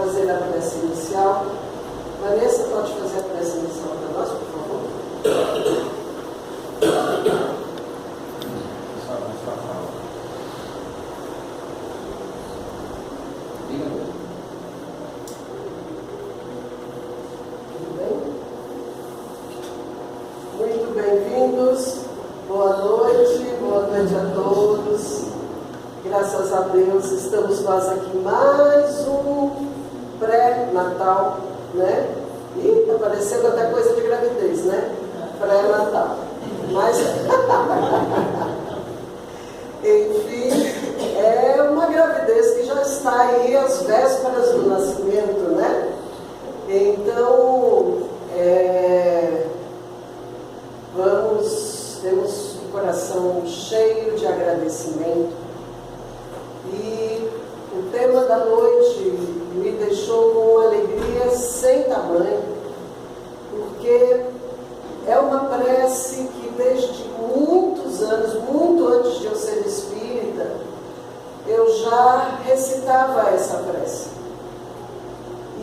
fazer a prece inicial. Vanessa, pode fazer a prece inicial para nós, por favor? Tudo bem? Muito bem-vindos. Boa noite a todos. Graças a Deus, estamos nós aqui mais um pré-natal, né? E está parecendo até coisa de gravidez, né? Pré-natal. Mas, enfim, é uma gravidez que já está aí às vésperas do nascimento, né? Então, temos o coração cheio de agradecimento. E o tema da noite me deixou com uma alegria sem tamanho, porque é uma prece que desde muitos anos, muito antes de eu ser espírita, eu já recitava essa prece.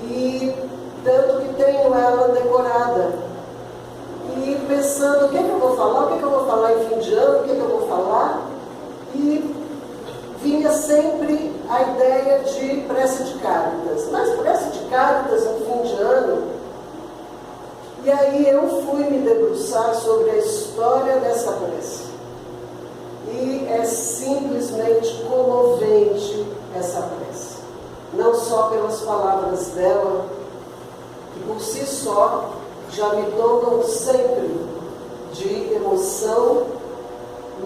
E tanto que tenho ela decorada. E pensando, o que é que eu vou falar? O que é que eu vou falar em fim de ano? O que é que eu vou falar? E vinha sempre a ideia de prece de Cáritas. Mas prece de Cáritas em fim de ano. E aí eu fui me debruçar sobre a história dessa prece. E é simplesmente comovente essa prece. Não só pelas palavras dela, que por si só já me tomam sempre de emoção,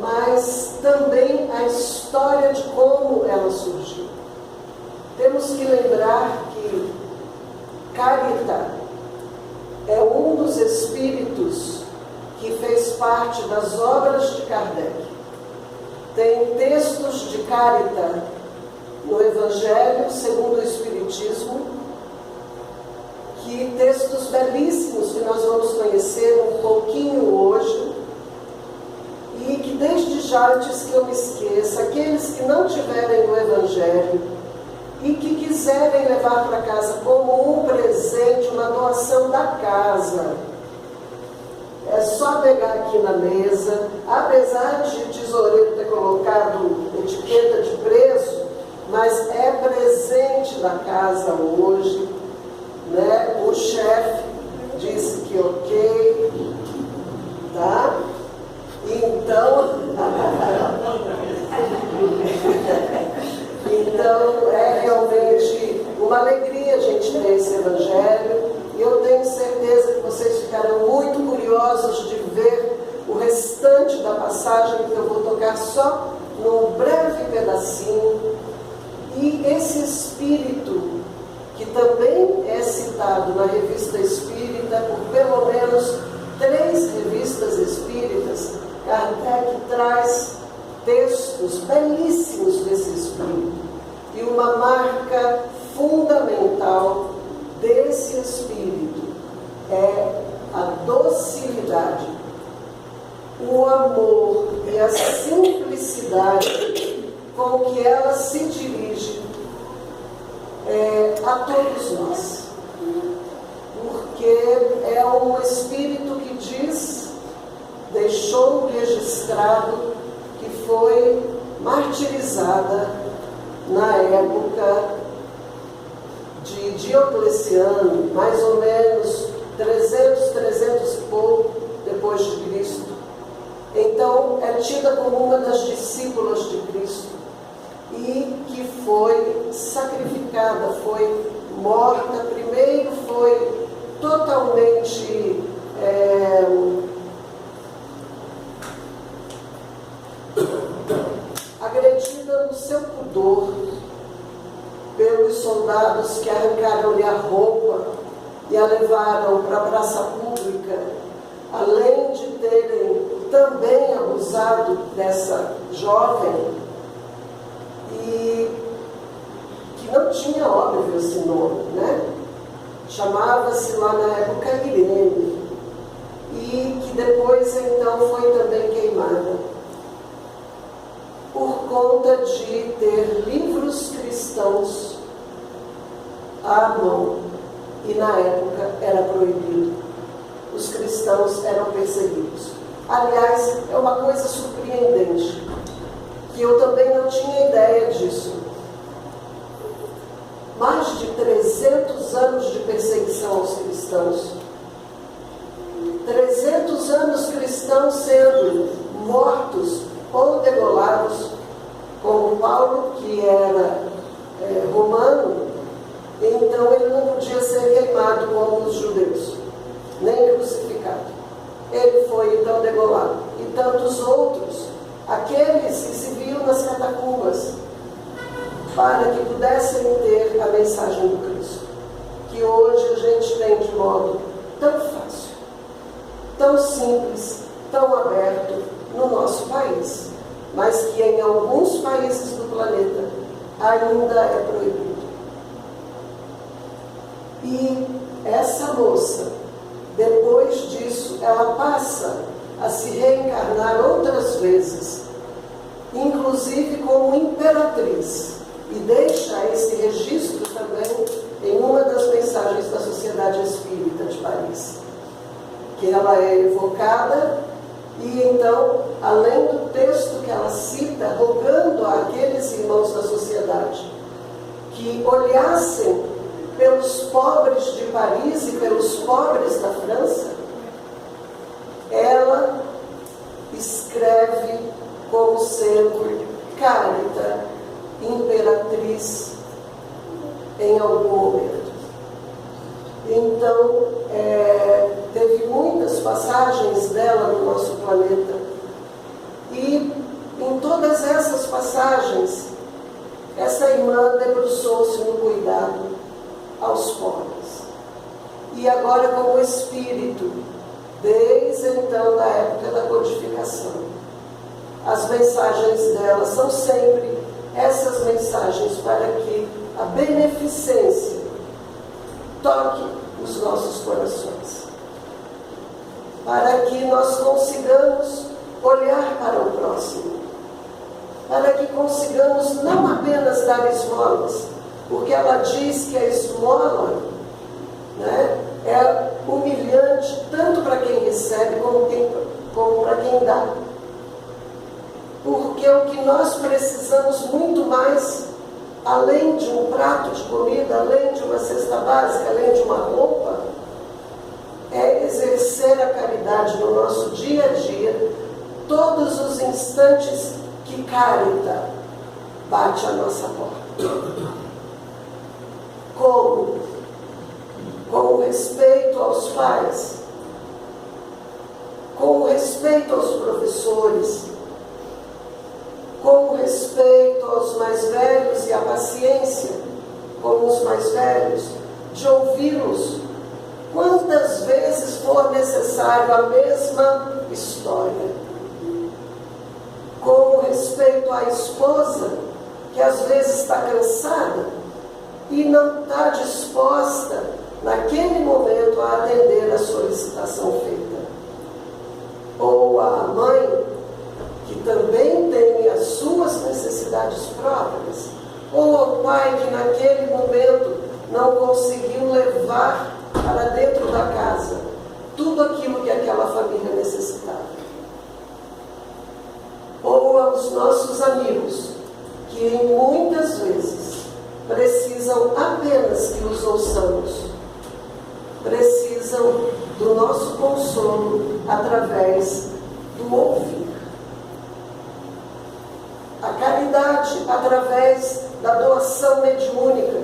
mas também a história de como ela surgiu. Temos que lembrar que Carita é um dos espíritos que fez parte das obras de Kardec. Tem textos de Carita no Evangelho segundo o Espiritismo, que textos belíssimos que nós vamos conhecer um pouquinho hoje, e que desde já, antes que eu me esqueça, aqueles que não tiverem o Evangelho e que quiserem levar para casa como um presente, uma doação da casa, é só pegar aqui na mesa. Apesar de tesoureiro ter colocado etiqueta de preço, mas é presente da casa hoje, né? O chefe disse que ok, tá? Então é realmente uma alegria a gente ter esse Evangelho, e eu tenho certeza que vocês ficarão muito curiosos de ver o restante da passagem, que eu vou tocar só num breve pedacinho. E esse espírito, que também é citado na Revista Espírita, por pelo menos 3 revistas espíritas, Kardec traz textos belíssimos desse espírito. E uma marca fundamental desse espírito é a docilidade, o amor e a simplicidade com que ela se dirige a todos nós. Porque é um espírito que deixou registrado que foi martirizada na época de Diocleciano, mais ou menos 300 e pouco depois de Cristo. Então é tida como uma das discípulas de Cristo, e que foi sacrificada, foi morta. Primeiro foi totalmente agredida no seu pudor pelos soldados que arrancaram-lhe a roupa e a levaram para a praça pública, além de terem também abusado dessa jovem, e que não tinha, óbvio, esse nome, né? Chamava-se lá na época Irene, e que depois então foi também queimada por conta de ter livros cristãos à mão. E na época era proibido. Os cristãos eram perseguidos. Aliás, é uma coisa surpreendente, que eu também não tinha ideia disso. Mais de 300 anos de perseguição aos cristãos. 300 anos cristãos sendo mortos ou degolados, como Paulo, que era romano, então ele não podia ser queimado como os judeus, nem crucificado. Ele foi então degolado. E tantos outros, aqueles que se viam nas catacumbas, para que pudessem ter a mensagem do Cristo, que hoje a gente tem de modo tão fácil, tão simples, tão aberto no nosso país, mas que em alguns países do planeta ainda é proibido. E essa moça, depois disso, ela passa a se reencarnar outras vezes, inclusive como imperatriz, e deixa esse registro também em uma das mensagens da Sociedade Espírita de Paris, que ela é evocada, e então, além do texto que ela cita, rogando àqueles irmãos da sociedade que olhassem pelos pobres de Paris e pelos pobres da França, ela escreve como sendo Carita, imperatriz, em algum momento. Então, teve muitas passagens dela no nosso planeta, e em todas essas passagens, essa irmã debruçou-se no cuidado aos pobres. E agora, como espírito, desde então da época da codificação, as mensagens dela são sempre essas mensagens para que a beneficência toque os nossos corações, para que nós consigamos olhar para o próximo, para que consigamos não apenas dar esmolas, porque ela diz que a esmola, né, é humilhante tanto para quem recebe como para quem dá. Porque o que nós precisamos muito mais, além de um prato de comida, além de uma cesta básica, além de uma roupa, é exercer a caridade no nosso dia a dia, todos os instantes que Carita bate à nossa porta. Como? Com respeito aos pais, com respeito aos professores, com respeito aos mais velhos e a paciência com os mais velhos, de ouvi-los quantas vezes for necessário a mesma história. Com respeito à esposa, que às vezes está cansada e não está disposta naquele momento a atender a solicitação feita. Ou a mãe, que também tem as suas necessidades próprias, ou ao pai que naquele momento não conseguiu levar para dentro da casa tudo aquilo que aquela família necessitava. Ou aos nossos amigos, que muitas vezes precisam apenas que os ouçamos, precisam do nosso consolo através do ouvir. A caridade através da doação mediúnica,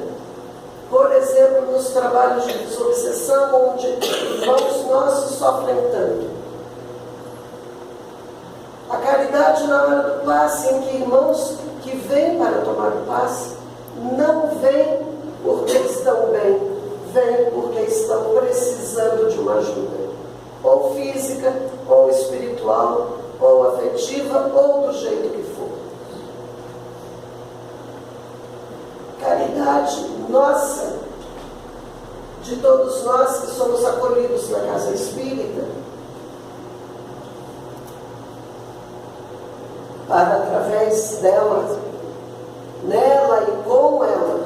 por exemplo, nos trabalhos de desobsessão, onde irmãos nossos sofrem tanto. A caridade na hora do passe, em que irmãos que vêm para tomar o passe, não vêm porque estão bem, vêm porque estão precisando de uma ajuda, ou física, ou espiritual, ou afetiva, ou do jeito que for. Caridade nossa, de todos nós que somos acolhidos na casa espírita, para através dela, nela e com ela,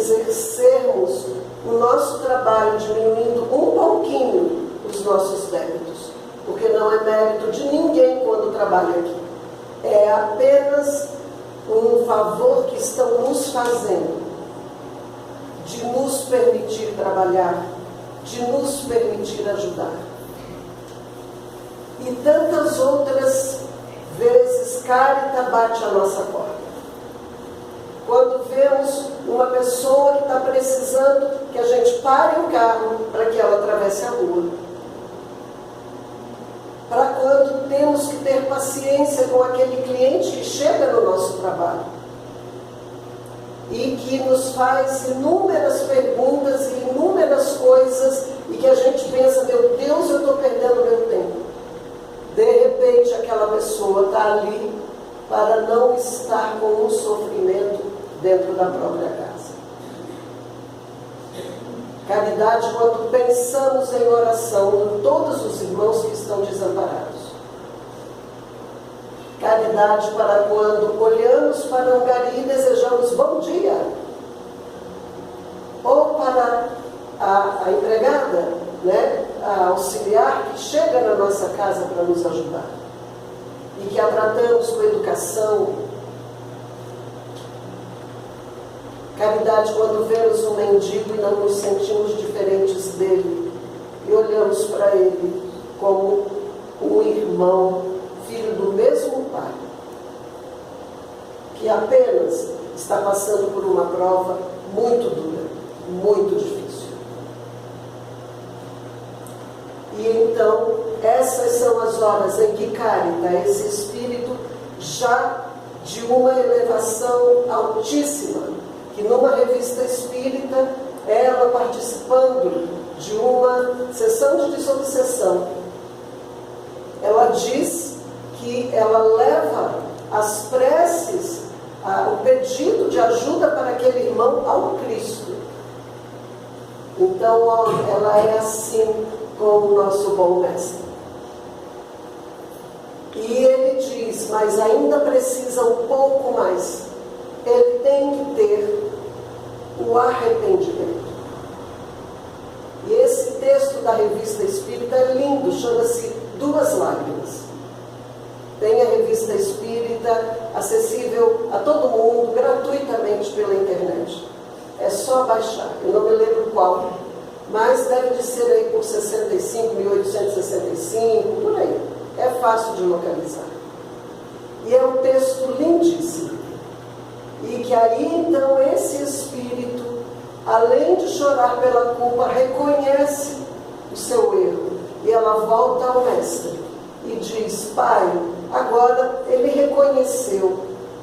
exercermos o nosso trabalho diminuindo um pouquinho os nossos débitos, porque não é mérito de ninguém quando trabalha aqui. É apenas um favor que estão nos fazendo, de nos permitir trabalhar, de nos permitir ajudar. E tantas outras vezes, Cárita bate a nossa porta. Quando vemos uma pessoa que está precisando que a gente pare o carro para que ela atravesse a rua. Para quando temos que ter paciência com aquele cliente que chega no nosso trabalho e que nos faz inúmeras perguntas e inúmeras coisas e que a gente pensa, meu Deus, eu estou perdendo meu tempo. De repente, aquela pessoa está ali para não estar com um sofrimento dentro da própria casa. Caridade, quando pensamos em oração em todos os irmãos que estão desamparados. Caridade para quando olhamos para um gari e desejamos bom dia. Ou para a empregada, né, a auxiliar que chega na nossa casa para nos ajudar. E que a tratamos com educação. Caridade quando vemos um mendigo e não nos sentimos diferentes dele e olhamos para ele como um irmão, filho do mesmo pai, que apenas está passando por uma prova muito dura, muito difícil. E então, essas são as horas em que Cárita, esse espírito já de uma elevação altíssima, que numa revista espírita, ela participando de uma sessão de desobsessão, ela diz que ela leva as preces, o pedido de ajuda para aquele irmão ao Cristo. Então, ela é assim com o nosso bom mestre. E ele diz, mas ainda precisa um pouco mais. Ele tem que ter o arrependimento. E esse texto da revista espírita é lindo, chama-se Duas Lágrimas. Tem a revista espírita acessível a todo mundo, gratuitamente pela internet. É só baixar, eu não me lembro qual, mas deve de ser aí por 65, 1865, por aí. É fácil de localizar. E é um texto lindíssimo. E que aí então esse espírito, além de chorar pela culpa, reconhece o seu erro. E ela volta ao mestre e diz, Pai, agora ele reconheceu,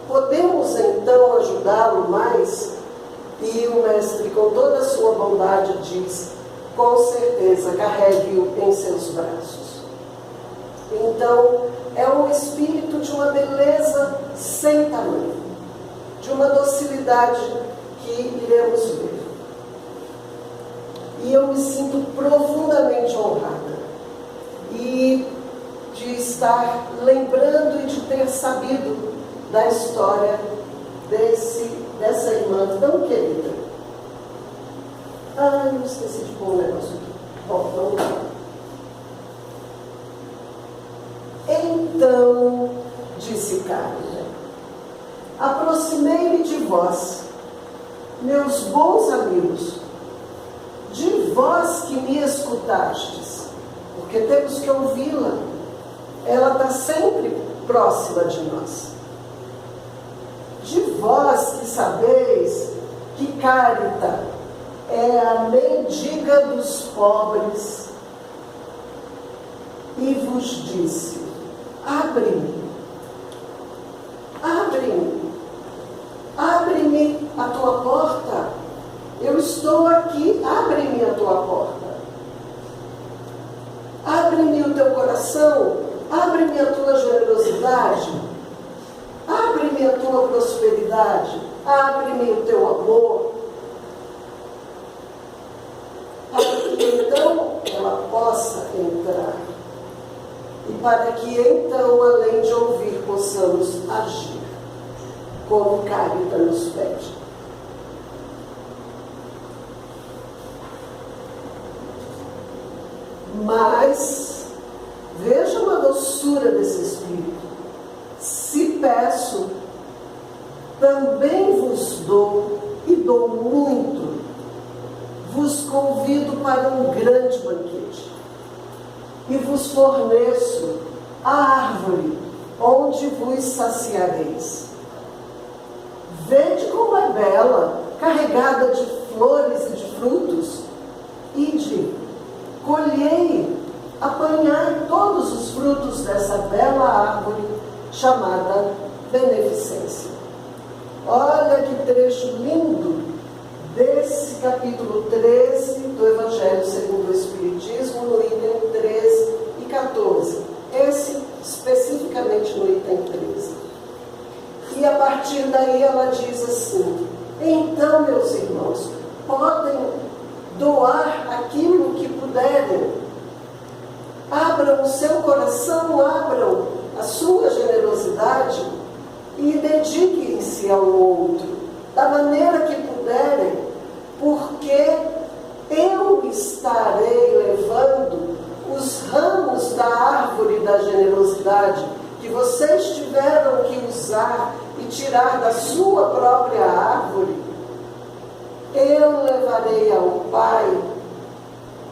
podemos então ajudá-lo mais? E o mestre, com toda a sua bondade, diz, com certeza, carregue-o em seus braços. Então, é um espírito de uma beleza sem tamanho, de uma docilidade que iremos ver. E eu me sinto profundamente honrada e de estar lembrando e de ter sabido da história dessa irmã tão querida. Eu esqueci de pôr um negócio aqui. Bom, vamos lá. Então, disse Cárita, aproximei-me de vós, meus bons amigos, de vós que me escutastes, porque temos que ouvi-la, ela está sempre próxima de nós. De vós que sabeis que Cárita é a mendiga dos pobres, e vos disse, abre-me, abre-me, abre-me a tua porta, eu estou aqui, abre-me a tua porta, abre-me o teu coração, abre-me a tua generosidade, abre-me a tua prosperidade, abre-me o teu amor, para que então ela possa entrar. E para que então, além de ouvir, possamos agir, como Cárita nos pede. Mas, veja uma doçura desse Espírito. Se peço, também vos dou, e dou muito. Vos convido para um grande banquete. E vos forneço a árvore onde vos saciareis. Vede como é bela, carregada de flores e de frutos. Ide, colhei, apanhai todos os frutos dessa bela árvore chamada beneficência. Olha que trecho lindo desse capítulo 13 do Evangelho segundo o Espiritismo, no item 13 e 14. Esse especificamente no item 13. E a partir daí ela diz assim: então, meus irmãos, podem doar aquilo que puderem. Abram o seu coração, abram a sua generosidade e dediquem-se ao outro, da maneira que puderem, porque eu estarei levando os ramos da árvore da generosidade que vocês tiveram que usar e tirar da sua própria árvore. Eu levarei ao Pai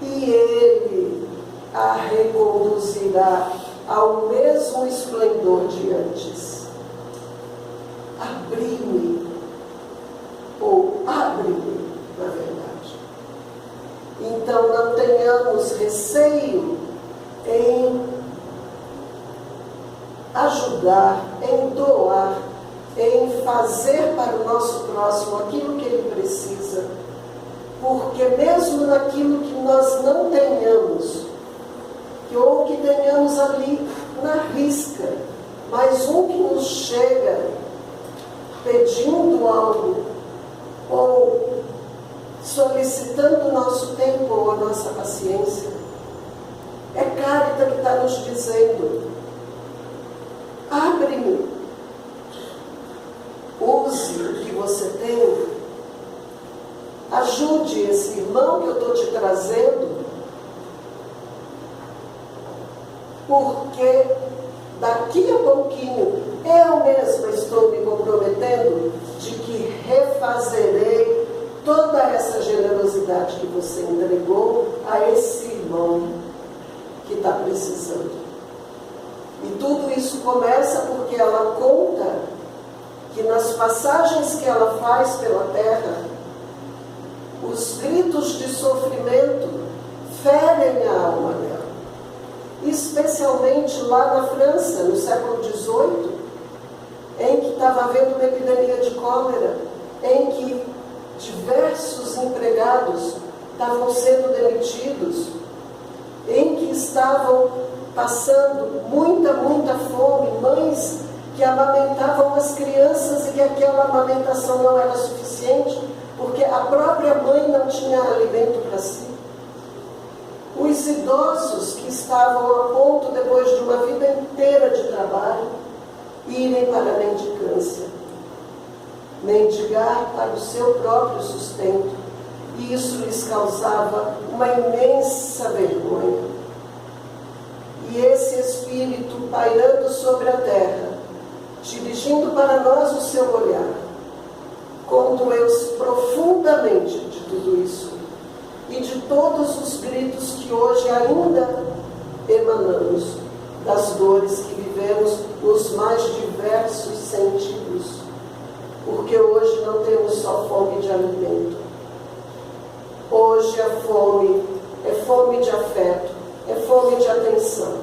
e Ele a reconduzirá ao mesmo esplendor de antes. Abri-me, ou abre-me, na verdade. Então não tenhamos receio em ajudar, em doar, em fazer para o nosso próximo aquilo que ele precisa, porque mesmo naquilo que nós não tenhamos, ou que tenhamos ali na risca, mas um que nos chega pedindo algo, ou solicitando o nosso tempo ou a nossa paciência, é Cárita que está nos dizendo: abre-me, use o que você tem, ajude esse irmão que eu estou te trazendo, porque daqui a pouquinho eu mesma estou me comprometendo de que refazerei toda essa generosidade que você entregou a esse irmão que está precisando. E tudo isso começa porque ela conta que nas passagens que ela faz pela terra, os gritos de sofrimento ferem a alma dela. Especialmente lá na França, no século XVIII, em que estava havendo uma epidemia de cólera, em que diversos empregados estavam sendo demitidos, em que estavam passando muita fome, mães que amamentavam as crianças e que aquela amamentação não era suficiente, porque a própria mãe não tinha alimento para si. Os idosos que estavam a ponto, depois de uma vida inteira de trabalho, irem para a mendicância, mendigar para o seu próprio sustento, e isso lhes causava uma imensa vergonha. E esse Espírito pairando sobre a terra, dirigindo para nós o seu olhar, condoeu-se profundamente de tudo isso e de todos os gritos que hoje ainda emanamos, das dores que vivemos nos mais diversos sentidos, porque hoje não temos só fome de alimento. Hoje a fome é fome de afeto, é fome de atenção.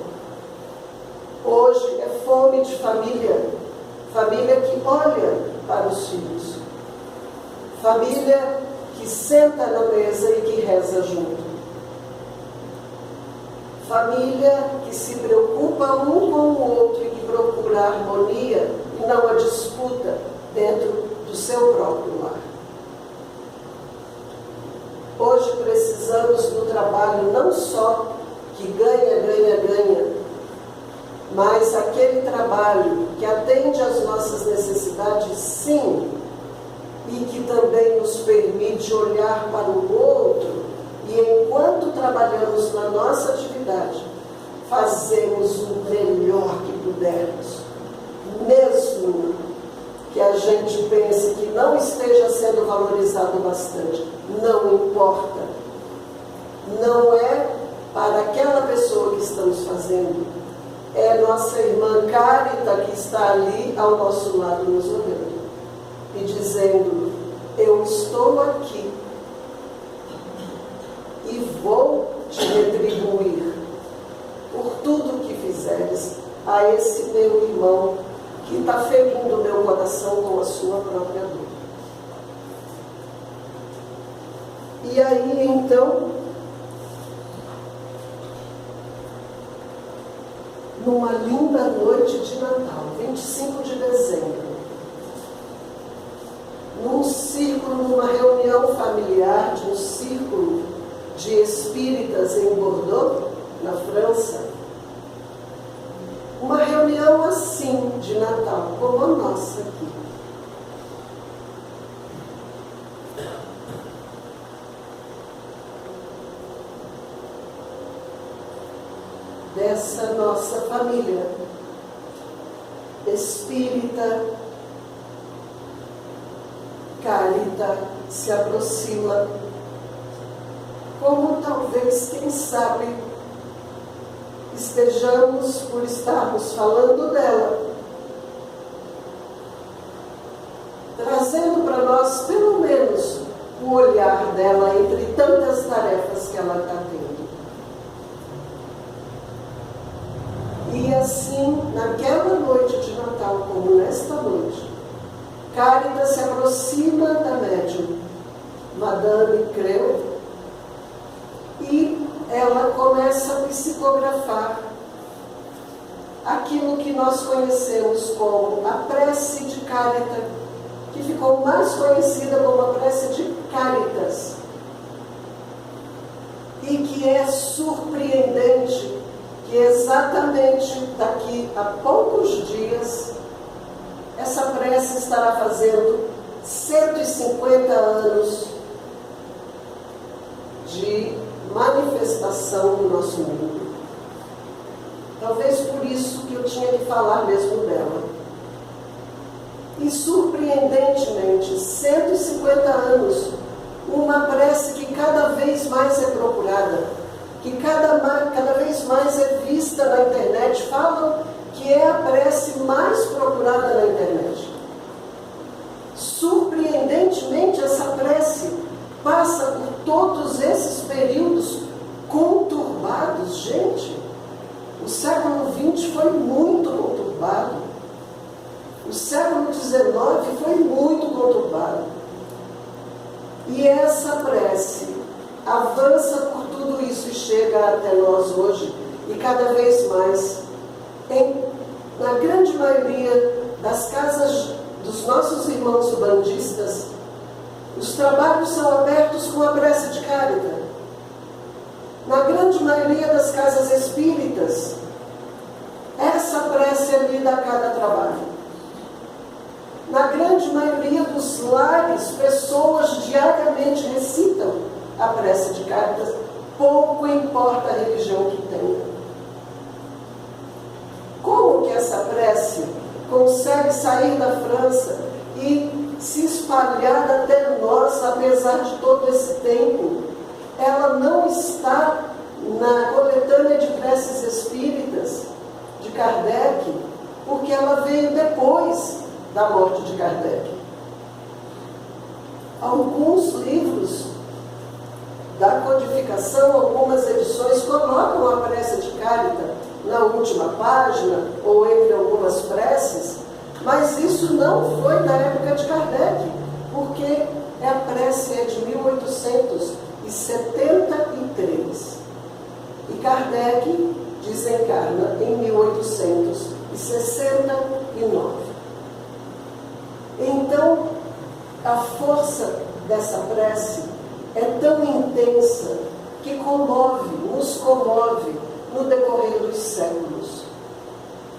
Hoje é fome de família, família que olha para os filhos, família que senta na mesa e que reza junto, família que se preocupa um com o outro e que procura a harmonia e não a disputa dentro do seu próprio lar. Hoje precisamos no trabalho não só que ganha, mas aquele trabalho que atende às nossas necessidades, sim, e que também nos permite olhar para o outro, e enquanto trabalhamos na nossa atividade atividade, fazemos o melhor que pudermos, mesmo que a gente pense que não esteja sendo valorizado bastante. Não importa. Não é para aquela pessoa que estamos fazendo. É nossa irmã Cárita que está ali ao nosso lado nos olhando e dizendo: eu estou aqui e vou te retribuir por tudo que fizeres a esse meu irmão que está ferindo o meu coração com a sua própria dor. E aí então, numa linda noite de Natal, 25 de dezembro, num círculo, numa reunião familiar de um círculo de espíritas em Bordeaux, na França, uma reunião assim de Natal, como a nossa aqui. Dessa nossa família espírita, Cárita se aproxima, como talvez, quem sabe, estejamos por estarmos falando dela, trazendo para nós pelo menos o olhar dela entre tantas tarefas que ela está tendo. E assim, naquela noite de Natal, como nesta noite, Cárita se aproxima da médium Madame Creu e ela começa a psicografar aquilo que nós conhecemos como a prece de Cárita, que ficou mais conhecida como a prece de Cáritas, e que é surpreendente que exatamente daqui a poucos dias essa prece estará fazendo 150 anos de manifestação no nosso mundo. Talvez por isso que eu tinha que falar mesmo dela. E surpreendentemente, 150 anos, uma prece que cada vez mais é procurada, que cada vez mais é vista na internet. Falam que é a prece mais procurada na internet. Surpreendentemente, essa prece passa por todos esses períodos conturbados. Gente, o século XX foi muito conturbado. O século XIX foi muito conturbado. E essa prece avança por tudo isso e chega até nós hoje, e cada vez mais, na grande maioria das casas dos nossos irmãos ubandistas, os trabalhos são abertos com a prece de Cárita. Na grande maioria das casas espíritas, essa prece é lida a cada trabalho. Na grande maioria dos lares, pessoas diariamente recitam a prece de Cáritas, pouco importa a religião que tenha. Como que essa prece consegue sair da França e se espalhar até nós, apesar de todo esse tempo? Ela não está na coletânea de preces espíritas de Kardec, porque ela veio depois da morte de Kardec. Alguns livros da codificação, algumas edições, colocam a prece de Cárita na última página ou entre algumas preces, mas isso não foi da época de Kardec, porque a prece é de 1873 e Kardec desencarna em 1869. Então, a força dessa prece é tão intensa que nos comove no decorrer dos séculos.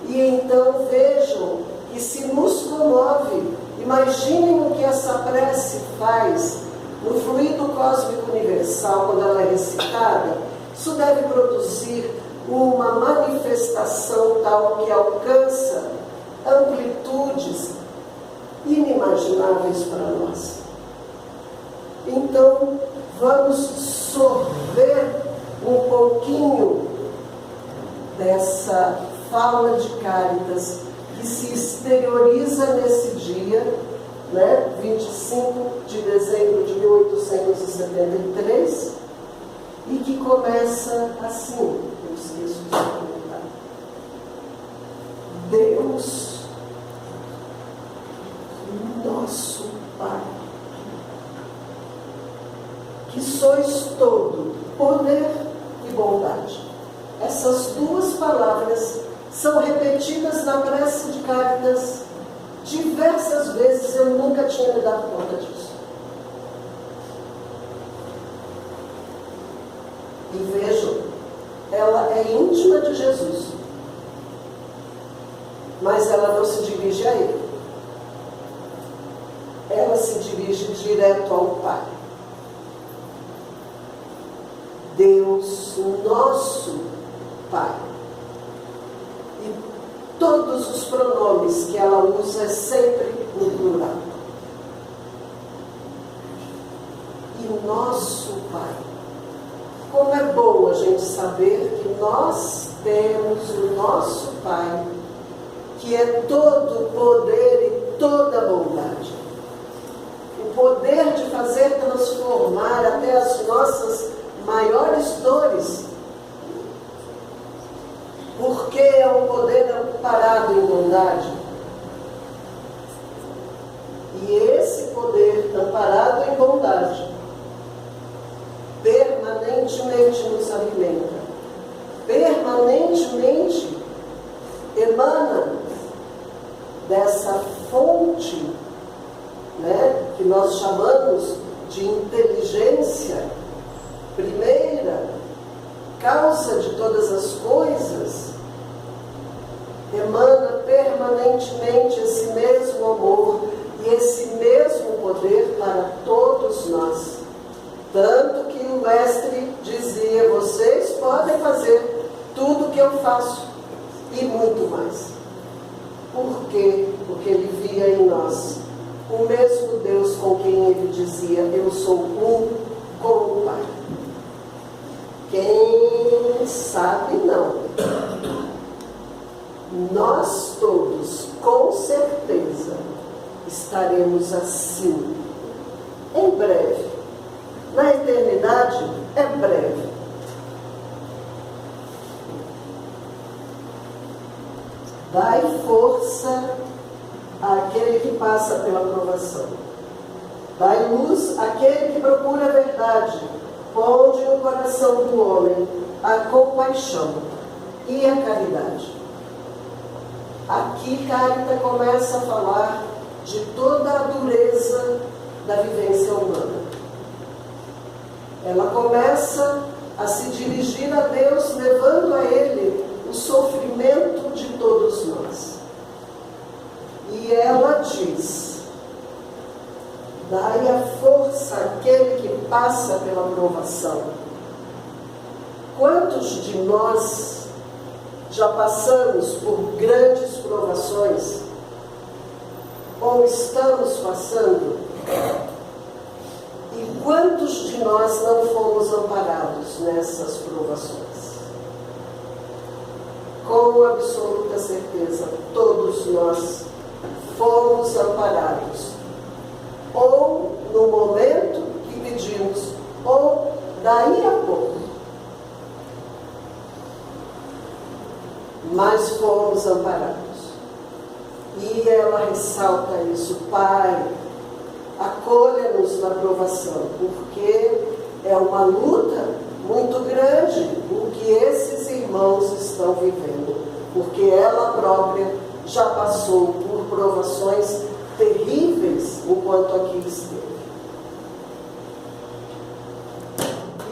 E então vejam que se nos comove, imaginem o que essa prece faz no fluido cósmico universal quando ela é recitada, Isso deve produzir uma manifestação tal que alcança amplitudes inimagináveis para nós. Então, vamos sorver um pouquinho dessa fala de Cáritas que se exterioriza nesse dia, né, 25 de dezembro de 1873, e que começa assim, eu esqueço de comentar. Deus, nosso Pai, que sois todo poder e bondade. Essas duas palavras são repetidas na prece de Cáritas diversas vezes, eu nunca tinha me dado conta disso. E vejam, ela é íntima de Jesus, mas ela não se dirige a Ele. Ela se dirige direto ao Pai. Deus, nosso Pai. E todos os pronomes que ela usa é sempre no plural. E nosso Pai. Como é bom a gente saber que nós temos o nosso Pai, que é todo poder e toda bondade. O poder de fazer transformar até as nossas maiores dores, porque é um poder amparado em bondade. E esse poder amparado em bondade permanentemente nos alimenta, permanentemente emana dessa fonte, né, que nós chamamos de inteligência primeira, causa de todas as coisas, emana permanentemente esse mesmo amor e esse mesmo poder para todos nós. Tanto que o Mestre dizia: vocês podem fazer tudo o que eu faço e muito mais. Por quê? Porque ele via em nós o mesmo Deus com quem ele dizia: eu sou um com o Pai. Quem sabe não. Nós todos, com certeza, estaremos assim, em breve. Na eternidade é breve. Dai força àquele que passa pela provação. Dai luz àquele que procura a verdade. Ponde no coração do homem a compaixão e a caridade. Aqui Cáritas começa a falar de toda a dureza da vivência humana. Ela começa a se dirigir a Deus, levando a Ele o sofrimento de todos nós. E ela diz: dai a força àquele que passa pela provação. Quantos de nós já passamos por grandes provações? Ou estamos passando? E quantos de nós não fomos amparados nessas provações? Com absoluta certeza, todos nós fomos amparados. Ou no momento que pedimos, ou daí a pouco. Mas fomos amparados. E ela ressalta isso: Pai, acolha-nos na provação, porque é uma luta muito grande o que esses irmãos estão vivendo, porque ela própria já passou por provações terríveis enquanto aqui esteve.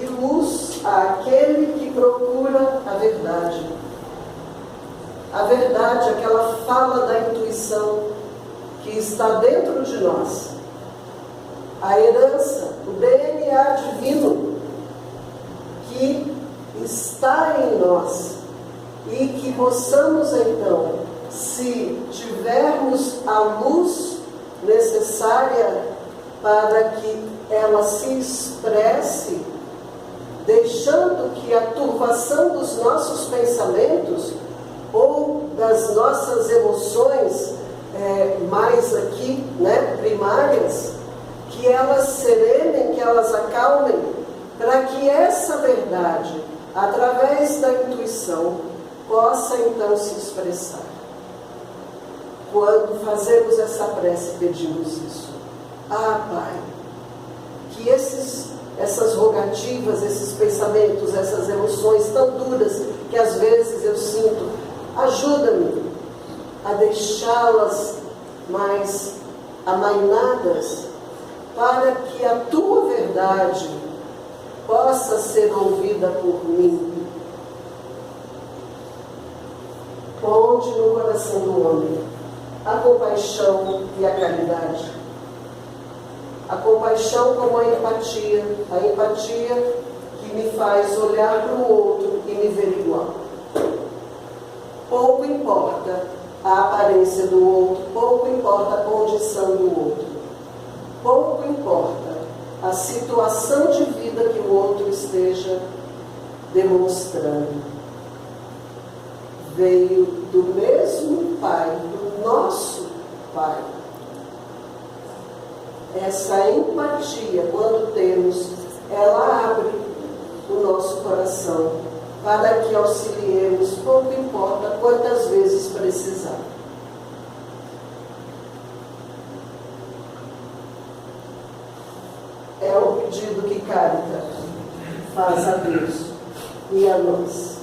E luz àquele que procura a verdade. A verdade, aquela fala da intuição que está dentro de nós. A herança, o DNA divino que está em nós, e que possamos então, se tivermos a luz necessária para que ela se expresse, deixando que a turvação dos nossos pensamentos ou das nossas emoções mais aqui, primárias, que elas serenem, que elas acalmem, para que essa verdade, através da intuição, possa então se expressar. Quando fazemos essa prece, pedimos isso. Pai, que essas rogativas, esses pensamentos, essas emoções tão duras que às vezes eu sinto, ajuda-me a deixá-las mais amainadas, para que a tua verdade possa ser ouvida por mim. Ponde no coração do homem a compaixão e a caridade. A compaixão como a empatia que me faz olhar para o outro e me ver igual. Pouco importa a aparência do outro, pouco importa a condição do outro, pouco importa a situação de vida que o outro esteja demonstrando. Veio do mesmo Pai, do nosso Pai. Essa empatia, quando temos, ela abre o nosso coração para que auxiliemos, pouco importa quantas vezes precisar. É o pedido que Caritas faz a Deus e a nós.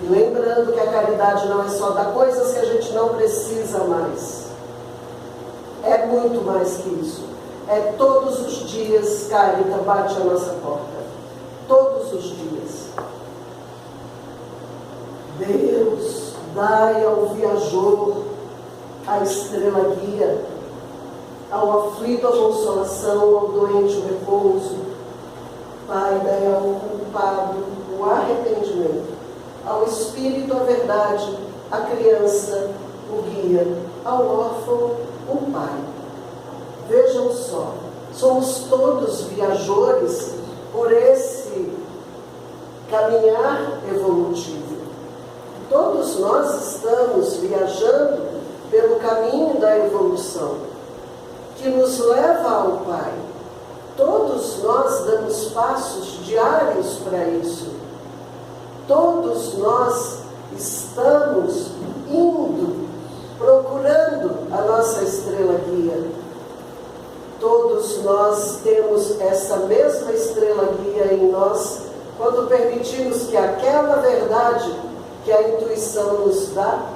E lembrando que a caridade não é só dar coisas que a gente não precisa mais. É muito mais que isso. É todos os dias Caritas bate a nossa porta. Todos os dias. Deus, dai ao viajor a estrela guia, ao aflito a consolação, ao doente o repouso. Pai, dai ao culpado o arrependimento, ao espírito a verdade, à criança o guia, ao órfão o pai. Vejam só, somos todos viajores por esse caminhar evolutivo. Todos nós estamos viajando pelo caminho da evolução, que nos leva ao Pai. Todos nós damos passos diários para isso. Todos nós estamos indo, procurando a nossa estrela guia. Todos nós temos essa mesma estrela guia em nós, quando permitimos que aquela verdade que a intuição nos dá,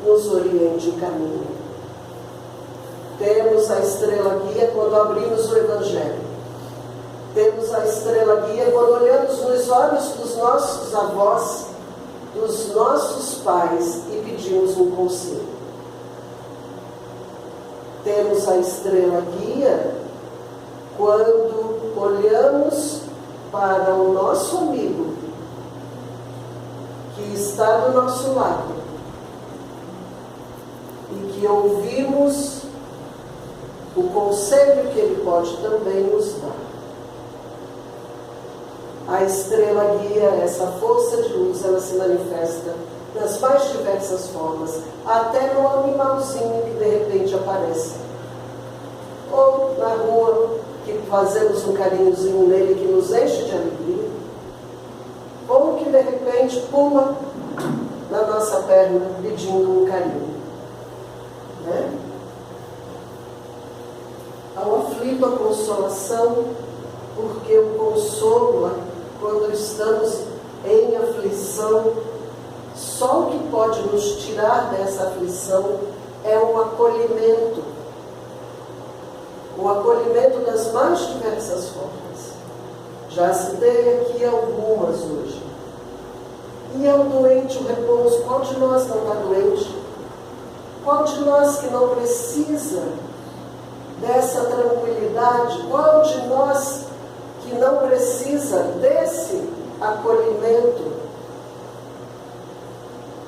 nos oriente o caminho. Temos a estrela guia quando abrimos o Evangelho. Temos a estrela guia quando olhamos nos olhos dos nossos avós, dos nossos pais e pedimos um conselho. Temos a estrela guia quando olhamos para o nosso amigo que está do nosso lado e que ouvimos o conselho que ele pode também nos dar. A estrela guia, essa força de luz, ela se manifesta das mais diversas formas, até no animalzinho que de repente aparece. Ou na rua, que fazemos um carinhozinho nele que nos enche de alegria. Ou que de repente pula na nossa perna pedindo um carinho. Ao aflito a consolação, porque o consolo, quando estamos em aflição, só o que pode nos tirar dessa aflição é o acolhimento das mais diversas formas. Já citei aqui algumas hoje. E é o doente o repouso. Qual de nós não está doente? Qual de nós que não precisa dessa tranquilidade? Qual de nós que não precisa desse acolhimento.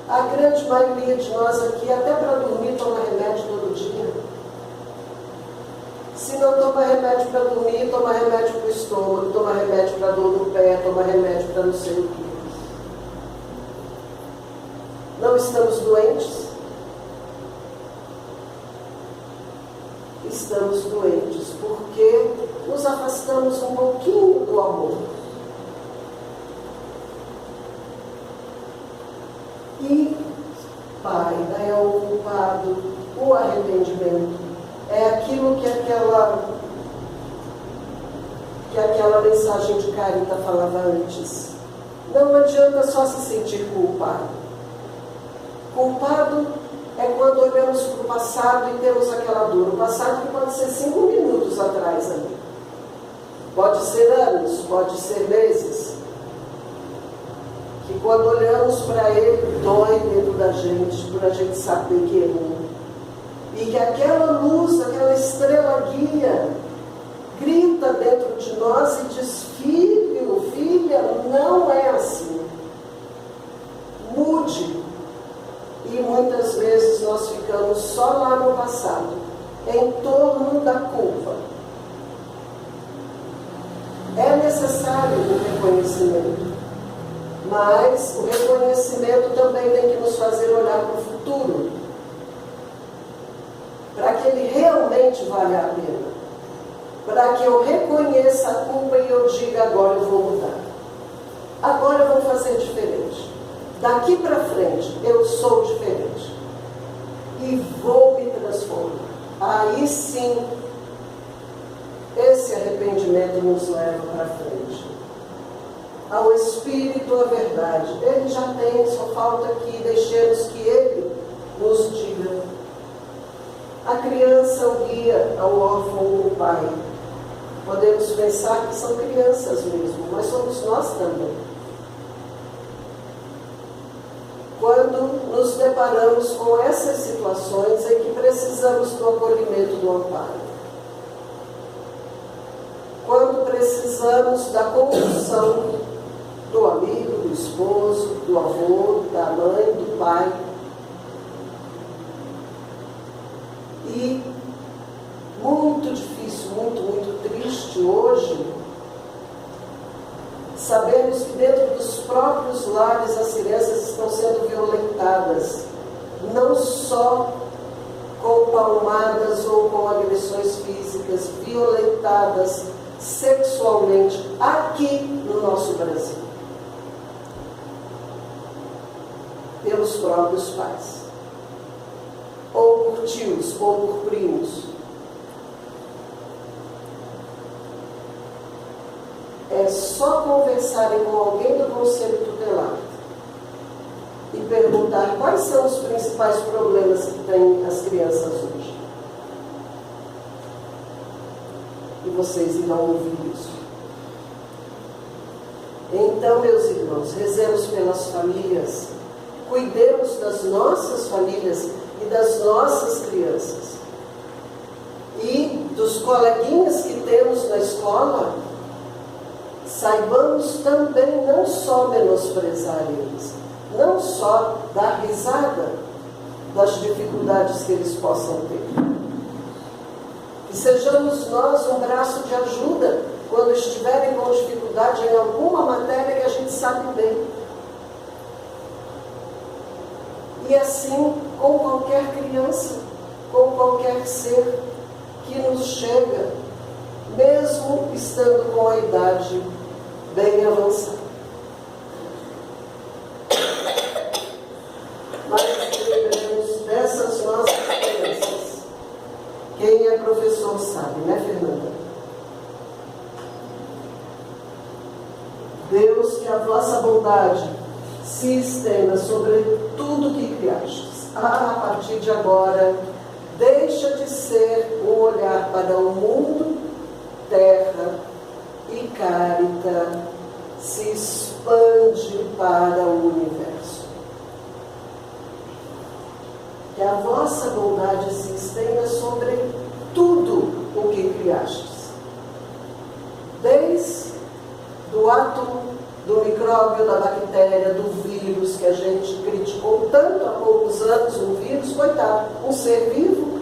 A grande maioria de nós aqui, até para dormir, toma remédio todo dia. Se não toma remédio para dormir, toma remédio para o estômago, toma remédio para dor no pé, toma remédio para não sei o que. Não estamos doentes? Estamos doentes porque nos afastamos um pouquinho do amor. E Pai, é o culpado, o arrependimento. É aquilo que aquela mensagem de Carita falava antes. Não adianta só se sentir culpado. Culpado é quando olhamos para o passado e temos aquela dor. O passado que pode ser 5 minutos atrás ali. Pode ser anos, pode ser meses. Que quando olhamos para ele, dói dentro da gente, por a gente saber que errou. E que aquela luz, aquela estrela guia, grita dentro de nós e diz: filho, filha, não é assim. Mude. E muitas vezes nós ficamos só lá no passado, em torno da culpa. É necessário o reconhecimento, mas o reconhecimento também tem que nos fazer olhar para o futuro, para que ele realmente valha a pena, para que eu reconheça a culpa e eu diga: agora eu vou mudar, agora eu vou fazer diferente. Daqui para frente, eu sou diferente. E vou me transformar. Aí sim, esse arrependimento nos leva para frente. Ao Espírito, a verdade. Ele já tem, só falta que deixemos que Ele nos diga. A criança o guia, ao órfão o pai. Podemos pensar que são crianças mesmo, mas somos nós também. Quando nos deparamos com essas situações em que precisamos do acolhimento, do amparo. Quando precisamos da condução do amigo, do esposo, do avô, da mãe, do pai. E muito difícil, muito triste hoje, sabemos que dentro dos próprios lares as crianças estão sendo violentadas, não só com palmadas ou com agressões físicas, violentadas sexualmente aqui no nosso Brasil, pelos próprios pais, ou por tios, ou por primos. É só conversarem com alguém do Conselho Tutelar e perguntar quais são os principais problemas que têm as crianças hoje. E vocês irão ouvir isso. Então, meus irmãos, rezemos pelas famílias, cuidemos das nossas famílias e das nossas crianças. E dos coleguinhas que temos na escola, saibamos também não só menosprezar eles, não só dar risada das dificuldades que eles possam ter. Que sejamos nós um braço de ajuda quando estiverem com dificuldade em alguma matéria que a gente sabe bem. E assim com qualquer criança, com qualquer ser que nos chega, mesmo estando com a idade bem avançada. Mas lembremos dessas nossas crianças. Quem é professor sabe, né, Fernanda? Deus, que a vossa bondade se estenda sobre tudo que criastes. A partir de agora, deixa de ser um olhar para o mundo, terra e Carita, se expande para o universo. Que a vossa bondade se estenda sobre tudo o que criastes. Desde o átomo do micróbio, da bactéria, do vírus, que a gente criticou tanto há poucos anos, um vírus, coitado, um ser vivo.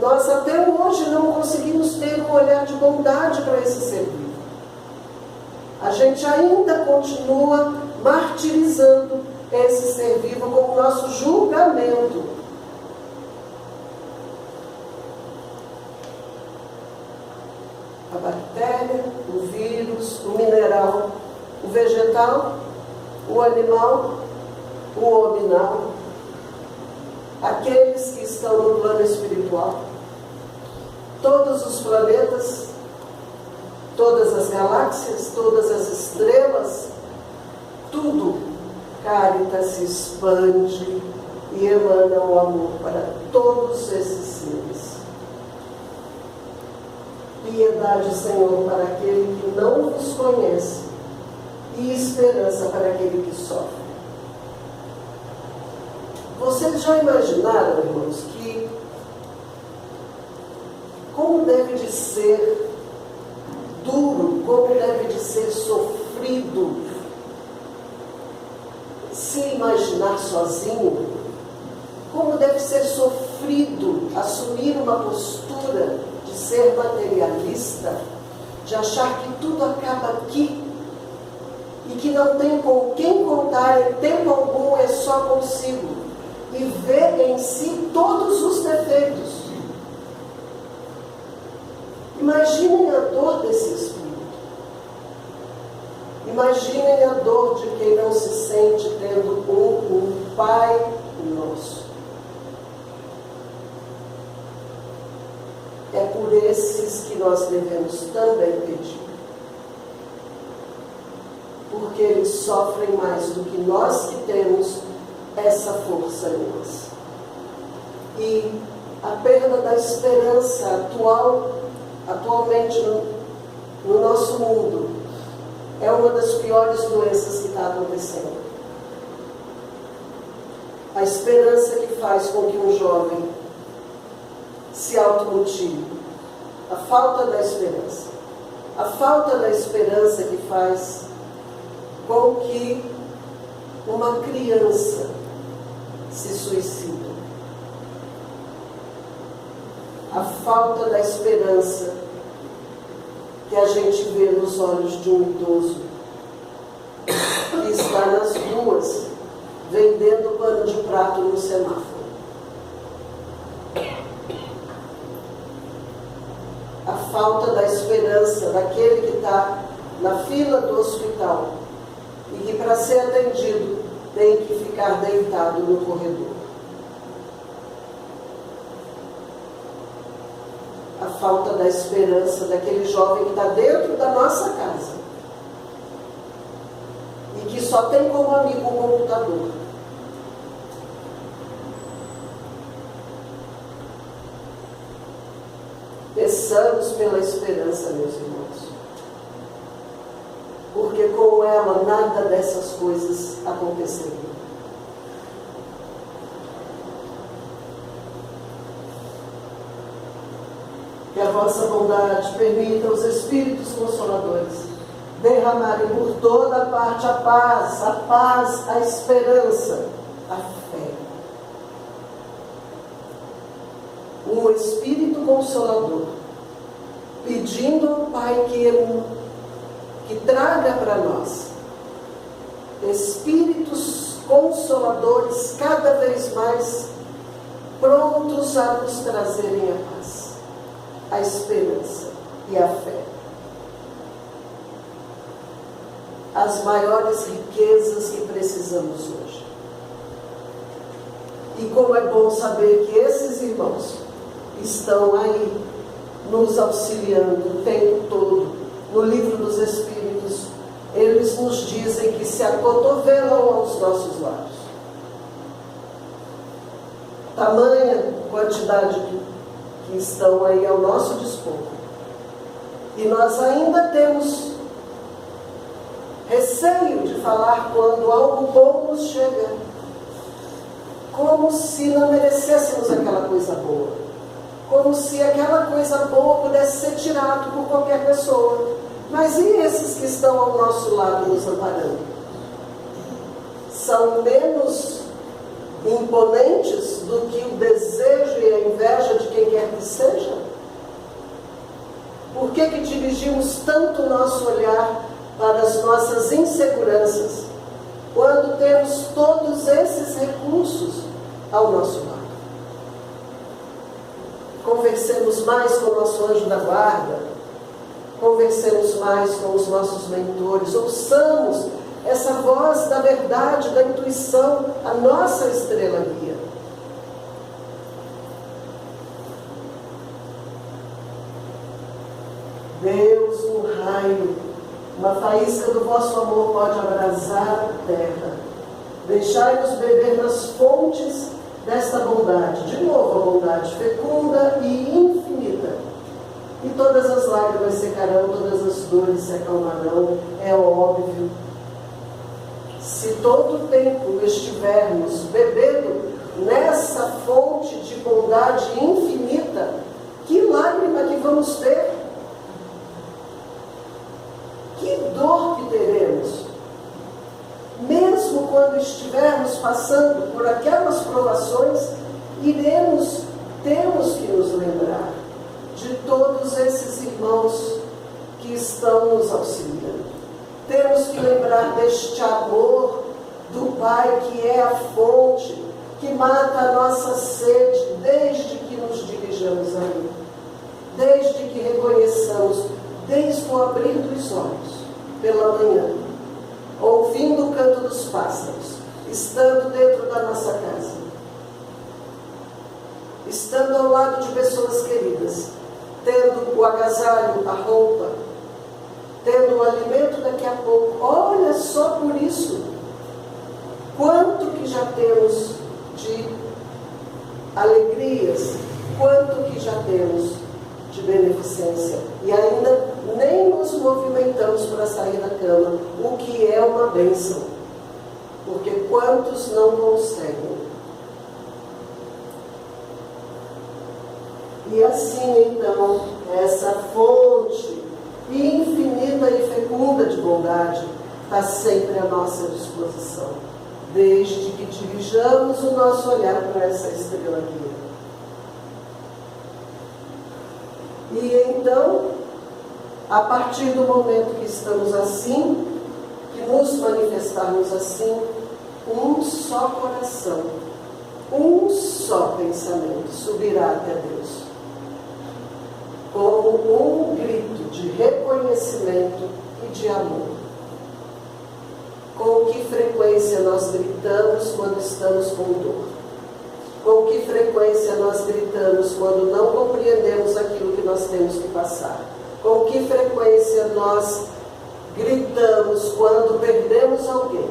Nós até hoje não conseguimos ter um olhar de bondade para esse ser vivo. A gente ainda continua martirizando esse ser vivo com o nosso julgamento. A bactéria, o vírus, o mineral, o vegetal, o animal, o hominal, aqueles que estão no plano espiritual, todos os planetas, todas as galáxias, todas as estrelas, tudo, Caritas se expande e emana o amor para todos esses seres. Piedade, Senhor, para aquele que não vos conhece e esperança para aquele que sofre. Vocês já imaginaram, irmãos, que como deve de ser duro, como deve de ser sofrido se imaginar sozinho, como deve ser sofrido assumir uma postura de ser materialista, de achar que tudo acaba aqui e que não tem com quem contar em tempo algum, é só consigo, e ver em si todos os defeitos. Imaginem a dor desse espírito. Imaginem a dor de quem não se sente tendo um Pai nosso. É por esses que nós devemos também pedir. Porque eles sofrem mais do que nós que temos essa força em nós. E a perda da esperança atualmente no nosso mundo é uma das piores doenças que está acontecendo. A esperança que faz com que um jovem se automutile. A falta da esperança. A falta da esperança que faz com que uma criança se suicida. A falta da esperança que a gente vê nos olhos de um idoso que está nas ruas vendendo pano de prato no semáforo. A falta da esperança daquele que está na fila do hospital e que, para ser atendido, tem que ficar deitado no corredor. A falta da esperança daquele jovem que está dentro da nossa casa e que só tem como amigo o computador. Peçamos pela esperança, meus irmãos, porque com ela nada dessas coisas aconteceria. Que a vossa bondade permita aos Espíritos Consoladores derramarem por toda parte a paz, a esperança, a fé. Um Espírito Consolador, pedindo ao Pai que traga para nós Espíritos Consoladores cada vez mais prontos a nos trazerem a paz, a esperança e a fé. As maiores riquezas que precisamos hoje. E como é bom saber que esses irmãos estão aí nos auxiliando o tempo todo. No livro dos Espíritos, eles nos dizem que se acotovelam aos nossos lados. Tamanha quantidade que estão aí ao nosso dispor. E nós ainda temos receio de falar quando algo bom nos chega, como se não merecêssemos aquela coisa boa, como se aquela coisa boa pudesse ser tirada por qualquer pessoa. Mas e esses que estão ao nosso lado nos amparando? São menos imponentes do que o desejo e a inveja de quem quer que seja? Por que dirigimos tanto o nosso olhar para as nossas inseguranças, quando temos todos esses recursos ao nosso lado? Conversemos mais com o nosso anjo da guarda, conversemos mais com os nossos mentores, ouçamos essa voz da verdade, da intuição, a nossa estrela guia. Deus, um raio, uma faísca do vosso amor pode abrasar a terra. Deixai-nos beber nas fontes desta bondade. De novo, a bondade fecunda e infinita. E todas as lágrimas secarão, todas as dores se acalmarão. É óbvio. Se todo o tempo estivermos bebendo nessa fonte de bondade infinita, que lágrima que vamos ter? Que dor que teremos? Mesmo quando estivermos passando por aquelas provações, temos que nos lembrar de todos esses irmãos que estão nos auxiliando. Temos que lembrar deste amor do Pai, que é a fonte, que mata a nossa sede, desde que nos dirijamos a Ele, desde que reconheçamos, desde o abrir dos olhos, pela manhã, ouvindo o canto dos pássaros, estando dentro da nossa casa, estando ao lado de pessoas queridas, tendo o agasalho, a roupa, tendo o alimento daqui a pouco. Olha só por isso, quanto que já temos de alegrias, quanto que já temos de beneficência, e ainda nem nos movimentamos para sair da cama, o que é uma bênção, porque quantos não conseguem? E assim então, essa fonte infinita e fecunda de bondade está sempre à nossa disposição, desde que dirijamos o nosso olhar para essa estrela guia. E então, a partir do momento que estamos assim, que nos manifestarmos assim, um só coração, um só pensamento subirá até Deus, como um grito de reconhecimento e de amor. Com que frequência nós gritamos quando estamos com dor? Com que frequência nós gritamos quando não compreendemos aquilo que nós temos que passar? Com que frequência nós gritamos quando perdemos alguém?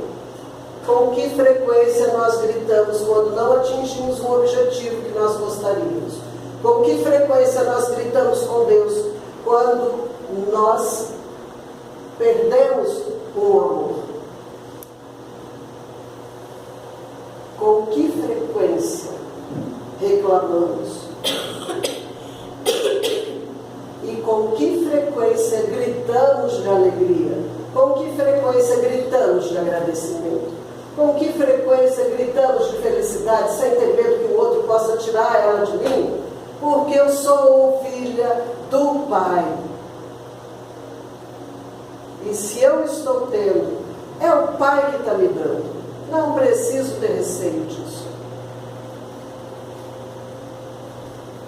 Com que frequência nós gritamos quando não atingimos um objetivo que nós gostaríamos? Com que frequência nós gritamos com Deus quando nós perdemos um amor? Com que frequência reclamamos? E com que frequência gritamos de alegria? Com que frequência gritamos de agradecimento? Com que frequência gritamos de felicidade sem ter medo que o outro possa tirar ela de mim? Porque eu sou filha do Pai. E se eu estou tendo, é o Pai que está me dando. Não preciso ter receio disso.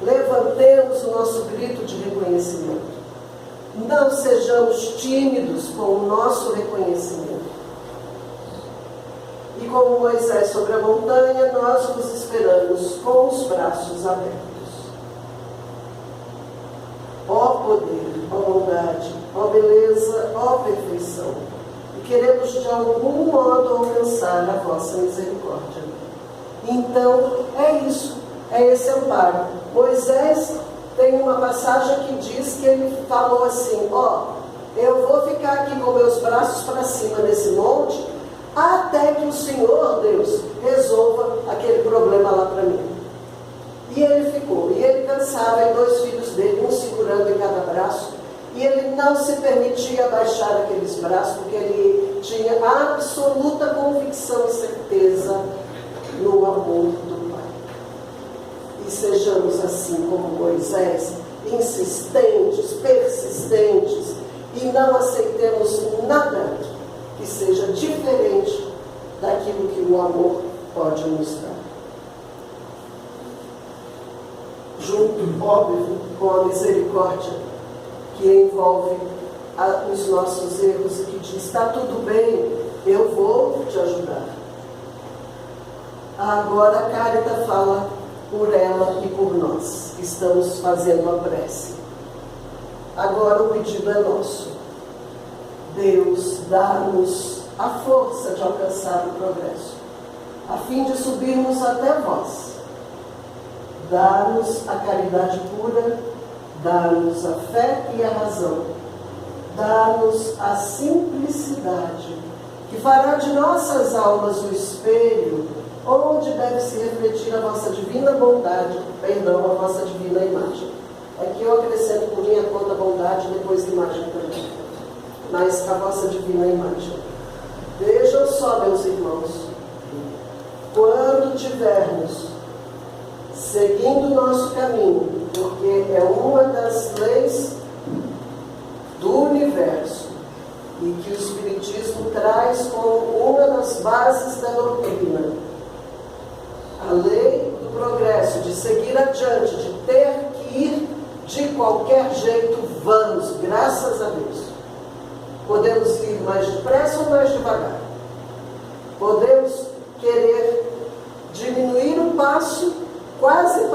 Levantemos o nosso grito de reconhecimento. Não sejamos tímidos com o nosso reconhecimento. E como Moisés sobre a montanha, nós nos esperamos com os braços abertos. Ó poder, ó bondade, ó beleza, ó perfeição. E queremos de algum modo alcançar a vossa misericórdia. Então, é isso, é esse amparo. Moisés tem uma passagem que diz que ele falou assim: ó, eu vou ficar aqui com meus braços para cima nesse monte, até que o Senhor Deus resolva aquele problema lá para mim. E ele ficou, e ele cansava, e 2 filhos dele, um segurando em cada braço, e E ele não se permitia baixar aqueles braços, porque ele tinha absoluta convicção e certeza no amor do Pai. E sejamos assim como Moisés, insistentes, persistentes, e não aceitemos nada que seja diferente daquilo que o amor pode nos dar. Junto, óbvio, com a misericórdia que envolve os nossos erros e que diz, está tudo bem, eu vou te ajudar. Agora a Cárita fala por ela e por nós, que estamos fazendo a prece. Agora o pedido é nosso. Deus, dá-nos a força de alcançar o progresso, a fim de subirmos até vós. Dá-nos a caridade pura, dá-nos a fé e a razão, dá-nos a simplicidade, que fará de nossas almas o espelho, onde deve se refletir a vossa divina bondade, perdão, a vossa divina imagem. Aqui eu acrescento por minha conta bondade, depois imagem também. Mas a vossa divina imagem. Vejam só, meus irmãos, quando tivermos seguindo o nosso caminho, porque é uma das leis do universo e que o Espiritismo traz como uma das bases da doutrina, a lei do progresso, de seguir adiante, de ter que ir de qualquer jeito, vamos, graças a Deus. Podemos ir mais depressa ou mais devagar. Podemos querer diminuir o passo, quase